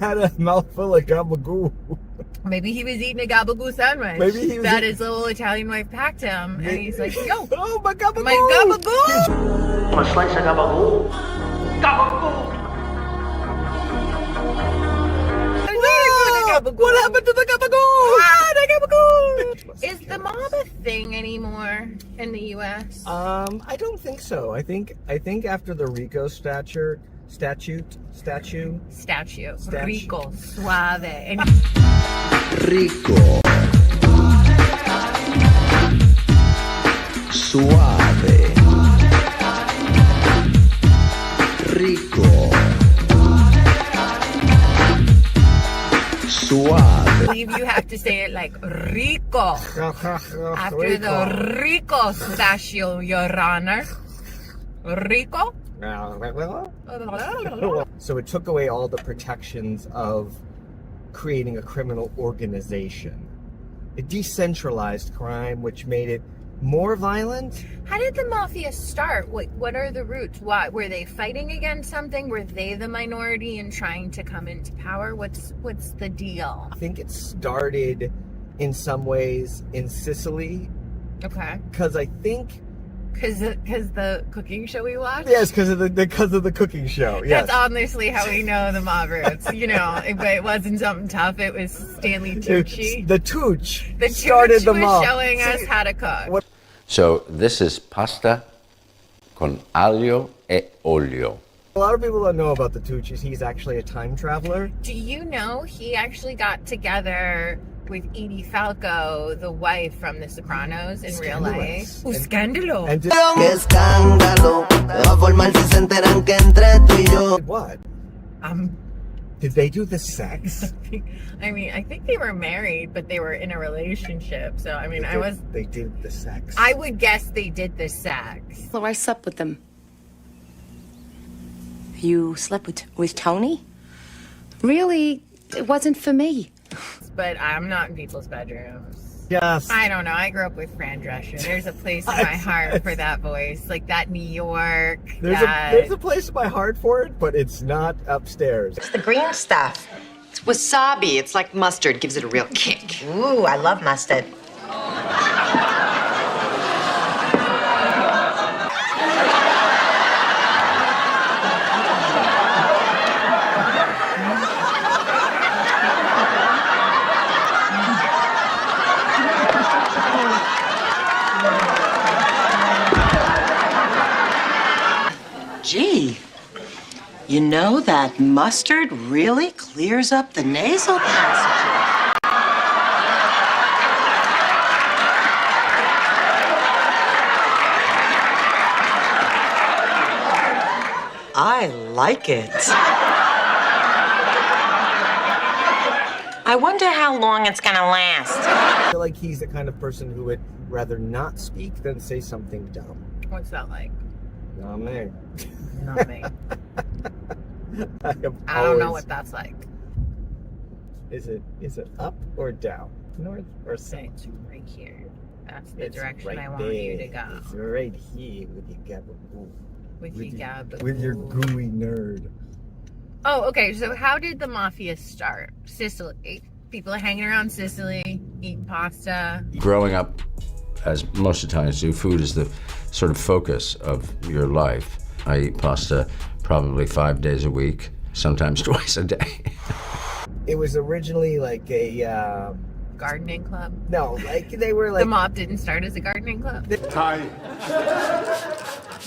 Had a mouthful of gabagool. Maybe he was eating a gabagool sandwich. Maybe he was that his little Italian wife packed him, and he's like, "Yo, oh my gabagool! my gabagool! A slice of gabagool. Gabagool. What happened to the gabagool? Ah, the gabagool! Is the mob a thing anymore in the U.S.? I don't think so. I think after the RICO statute. Rico, suave, and Rico, suave, rico, suave. I believe you have to say it like Rico. After the Rico statute, Your Honor. Rico? So it took away all the protections of creating a criminal organization. It decentralized crime, which made it more violent. How did the mafia start? What are the roots? Why were they fighting against something? Were they the minority and trying to come into power? What's the deal? I think it started in some ways in Sicily. Okay. Because I think Because the cooking show we watched? yes, because of the cooking show. Yes. That's honestly how we know the mob roots. You know, but it wasn't something tough. It was Stanley Tucci. The Tooch The started Tucci the was mob. showing us how to cook. What- So this is pasta con aglio e olio. A lot of people don't know about the Tooch is he's actually a time traveler. Do you know he actually got together with Edie Falco, the wife from The Sopranos, in real life? Oh, scandalo! And did ¡Qué escándalo! Va a formar si se enteran que entre tú y yo. what? Did they do the sex? I mean, I think they were married, but they were in a relationship. So, I mean, They did the sex. I would guess they did the sex. So I slept with them. You slept with Tony? Really, it wasn't for me. But I'm not in people's bedrooms. Yes. I don't know. I grew up with Fran Drescher. There's a place in my heart for that voice. Like that New York. There's a place in my heart for it, but it's not upstairs. It's the green stuff. It's wasabi. It's like mustard. Gives it a real kick. Ooh, I love mustard. Gee, you know that mustard really clears up the nasal passages. I like it. I wonder how long it's gonna last. I feel like he's the kind of person who would rather not speak than say something dumb. What's that like? Not me. Not me. I don't know what that's like. Is it up or down? North or south? It's right here. That's the It's direction right I want there. you to go. It's right here with your gabagool. With your gooey nerd. Oh, okay. So how did the mafia start? Sicily. People are hanging around Sicily, eating pasta. Growing up, as most Italians do, food is the sort of focus of your life. I eat pasta probably 5 days a week, sometimes twice a day. It was originally like a Gardening club. no, like they were like The mob didn't start as a gardening club. Hi.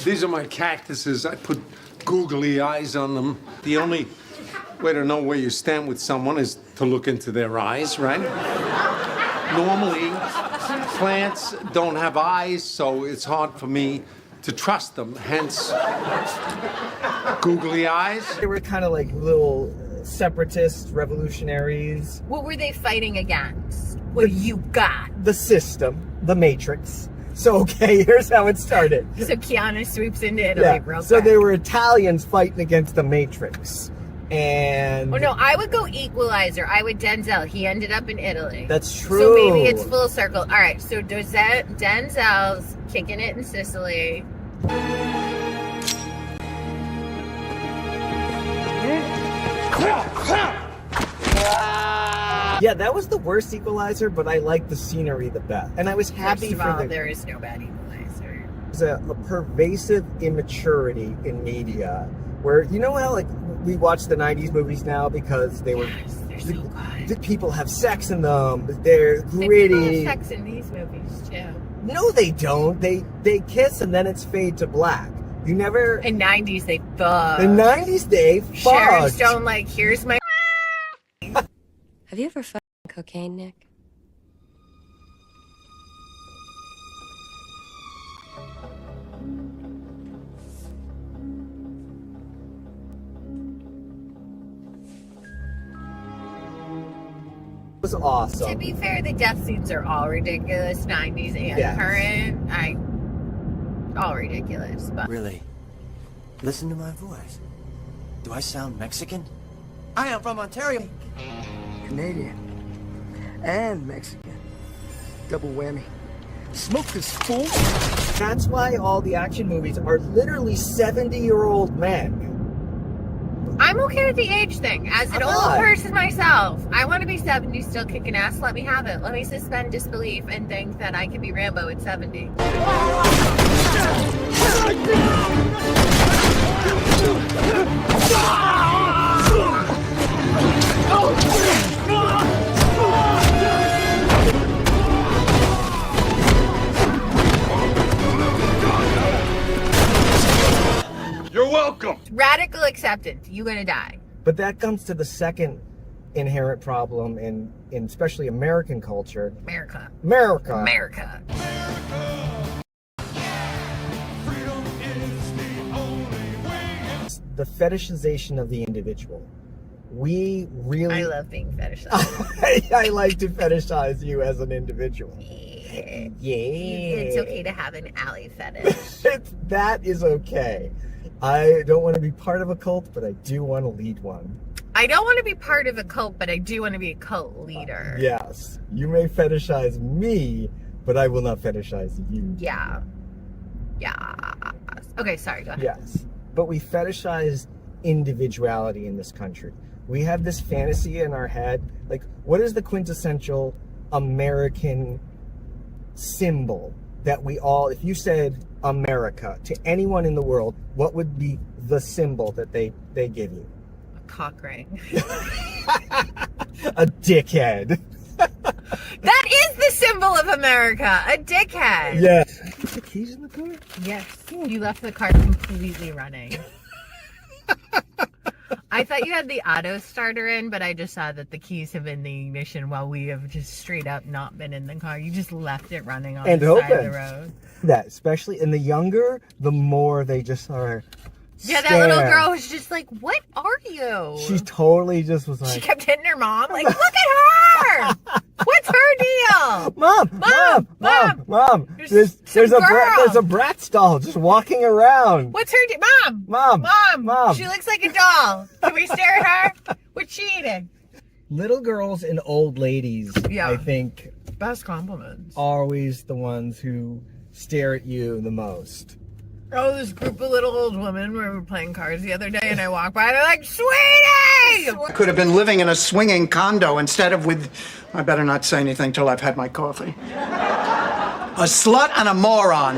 These are my cactuses. I put googly eyes on them. The only way to know where you stand with someone is to look into their eyes, right? Normally, plants don't have eyes, so it's hard for me to trust them. Hence, googly eyes. they were kind of like little separatist revolutionaries. What were they fighting against? What you got? The system, the matrix. So okay, here's how it started. So Keanu sweeps into Italy real So quick. they were Italians fighting against the Matrix. And Oh no, I would go Equalizer. I would Denzel. He ended up in Italy. that's true. So maybe it's full circle. All right, so Denzel's kicking it in Sicily. Yeah, that was the worst Equalizer, but I liked the scenery the best. And I was happy First of for all, the... there is no bad Equalizer. There's a pervasive immaturity in media where, you know how, like, we watch the 90s movies now because they were... Yes, they're so good. The people have sex in them. They're They gritty. have sex in these movies, too. No, they don't. They kiss and then it's fade to black. You never... In 90s, they fucked. In 90s, they Sharon fucked. Stone, like, here's my... Have you ever fucked cocaine, Nick? It was awesome. To be fair, the death scenes are all ridiculous, 90s and Yes. current. All ridiculous, but... Really? Listen to my voice. Do I sound Mexican? I am from Ontario. Canadian and Mexican. Double whammy. Smoke this fool. That's why all the action movies are literally 70-year-old men. I'm okay with the age thing. As an I'm old not. person myself, I want to be 70 still kicking ass. Let me have it. Let me suspend disbelief and think that I can be Rambo at 70. You're welcome. Radical acceptance. You gonna die. But that comes to the second inherent problem in especially American culture. America. America. America. The fetishization of the individual. We really... I love being fetishized. I like to fetishize you as an individual. Yeah. Yeah. It's okay to have an alley fetish. That is okay. I don't want to be part of a cult, but I do want to lead one. I don't want to be part of a cult, but I do want to be a cult leader. Yes. You may fetishize me, but I will not fetishize you. Yeah. Yeah. Okay, sorry, go ahead. Yes. But we fetishize individuality in this country. We have this fantasy in our head. Like, what is the quintessential American symbol that we all, if you said America to anyone in the world, what would be the symbol that they give you? A cock ring. A dickhead. That is the symbol of America. A dickhead. Yeah. The keys in the car? Yes. You left the car completely running. I thought you had the auto starter in, but I just saw that the keys have been in the ignition while we have just straight up not been in the car. You just left it running on And the side of open. the road. That, especially in the younger, the more they just are. Yeah, that little stare. girl was just like, what are you? She totally just was She like, kept hitting her mom, like, look at her! What's her deal? Mom, There's there's some a girl. there's a brat doll just walking around. What's her deal? Mom. She looks like a doll. Can we stare at her? What's she eating? Little girls and old ladies, Yeah. I think, Best compliments. are always the ones who stare at you the most. Oh, this group of little old women, we were playing cards the other day, and I walked by, and they're like, Sweetie! I could have been living in a swinging condo instead of with... I better not say anything till I've had my coffee. A slut and a moron.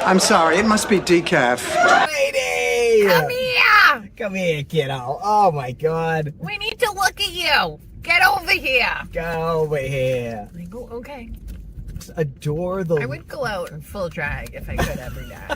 I'm sorry, it must be decaf. Lady! Come here! Come here, kiddo. Oh my God. We need to look at you. Get over here. Go over here. I go, okay. Adore the... I would go out in full drag if I could every day.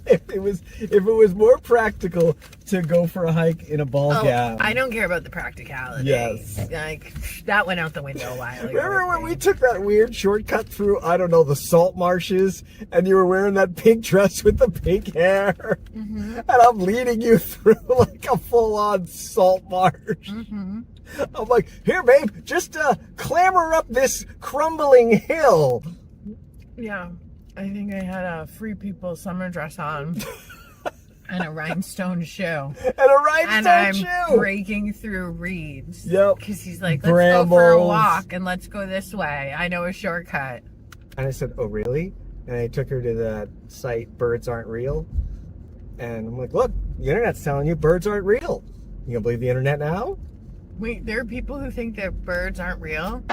if it was more practical to go for a hike in a ball gown. I don't care about the practicality. Yes. Like, that went out the window a while ago. Remember when we took that weird shortcut through, I don't know, the salt marshes, and you were wearing that pink dress with the pink hair? Mm-hmm. And I'm leading you through like a full-on salt marsh. Mm-hmm. I'm like, here, babe, just clamber up this crumbling hill. Yeah. I think I had a Free People summer dress on. And a rhinestone shoe. And a rhinestone shoe. And I'm breaking through reeds. Yep. Because he's like, let's go for a Brambles. walk and let's go this way. I know a shortcut. And I said, oh, really? And I took her to that site, Birds Aren't Real. And I'm like, look, The internet's telling you birds aren't real. You gonna believe the internet now? Wait, there are people who think that birds aren't real?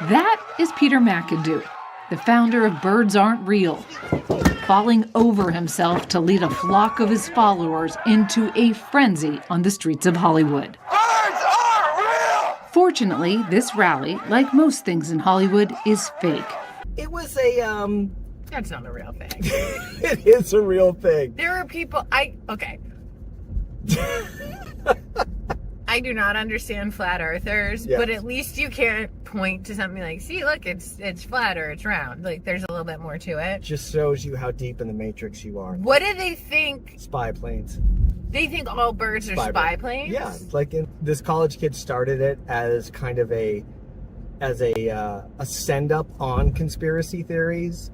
That is Peter McAdoo, the founder of Birds Aren't Real, falling over himself to lead a flock of his followers into a frenzy on the streets of Hollywood. Birds are real! Fortunately, this rally, like most things in Hollywood, is fake. It was a, That's not a real thing. it is a real thing. There are people, okay. I do not understand flat earthers, Yes. but at least you can't point to something like, see, look, it's flat or it's round. Like, there's a little bit more to it. Just shows you how deep in the matrix you are. What do they think? Spy planes. They think all birds are spy planes? Yeah, like this college kid started it as kind of a send up on conspiracy theories.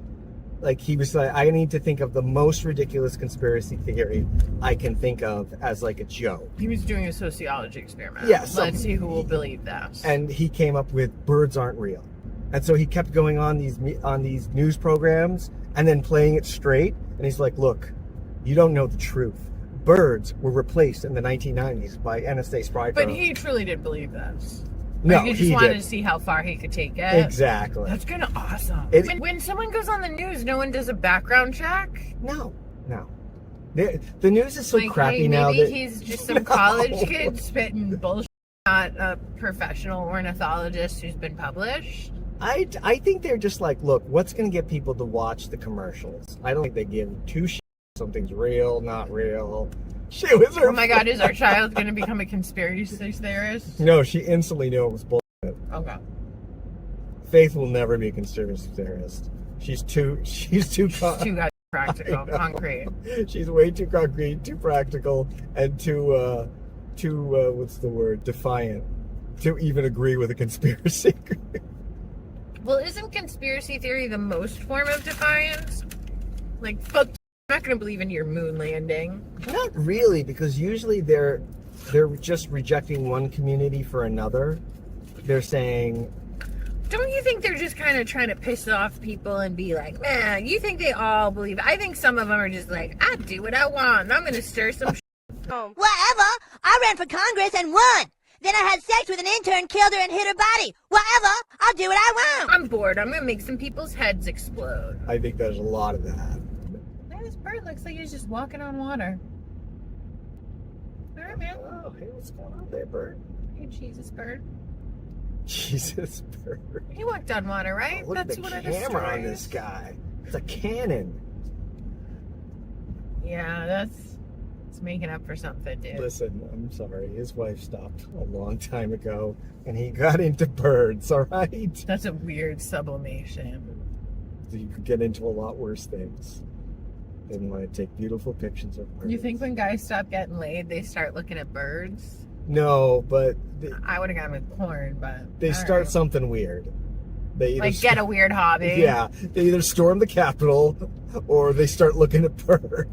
Like he was like, I need to think of the most ridiculous conspiracy theory I can think of as like a joke. He was doing a sociology experiment. Yeah, Let's see who will believe that. And he came up with birds aren't real. And so he kept going on these news programs and then playing it straight. And he's like, look, you don't know the truth. Birds were replaced in the 1990s by NSA spy drones. But he truly did believe this. No, he just wanted to see how far he could take it. Exactly. That's kind of awesome. When someone goes on the news, no one does a background check? No. The news is so like, crappy hey, now maybe that he's just some college kid spitting bullshit, not a professional ornithologist who's been published. I think they're just like, look, what's going to get people to watch the commercials? I don't think they give two shits. Something's real, not real. She was her. Oh my God, is our child going to become a conspiracy theorist? No, she instantly knew it was bullshit. Okay. Faith will never be a conspiracy theorist. She's too Too practical, concrete. She's way too concrete, too practical, and too what's the word? Defiant to even agree with a conspiracy. Well, isn't conspiracy theory the most form of defiance? Like, fuck, I'm not going to believe in your moon landing. Not really, because usually they're just rejecting one community for another. They're saying, don't you think they're just kind of trying to piss off people and be like, man, you think they all believe it? I think some of them are just like, I do what I want. I'm going to stir some Whatever. I ran for Congress and won. Then I had sex with an intern, killed her, and hit her body. Whatever. I'll do what I want. I'm bored. I'm going to make some people's heads explode. I think there's a lot of that. This bird looks like he's just walking on water. All right, man. Oh, hey, what's going on there, bird? Hey, Jesus bird. Jesus bird. He walked on water, right? Oh, look That's at one the of the camera on stories. this guy. It's a cannon. Yeah, it's making up for something, dude. Listen, I'm sorry. His wife stopped a long time ago, and he got into birds, all right? That's a weird sublimation. You could get into a lot worse things. They want to take beautiful pictures of birds. You think when guys stop getting laid, they start looking at birds? No, but I would have gone with porn, but they start something weird. They either like get a weird hobby. Yeah, they either storm the Capitol or they start looking at birds.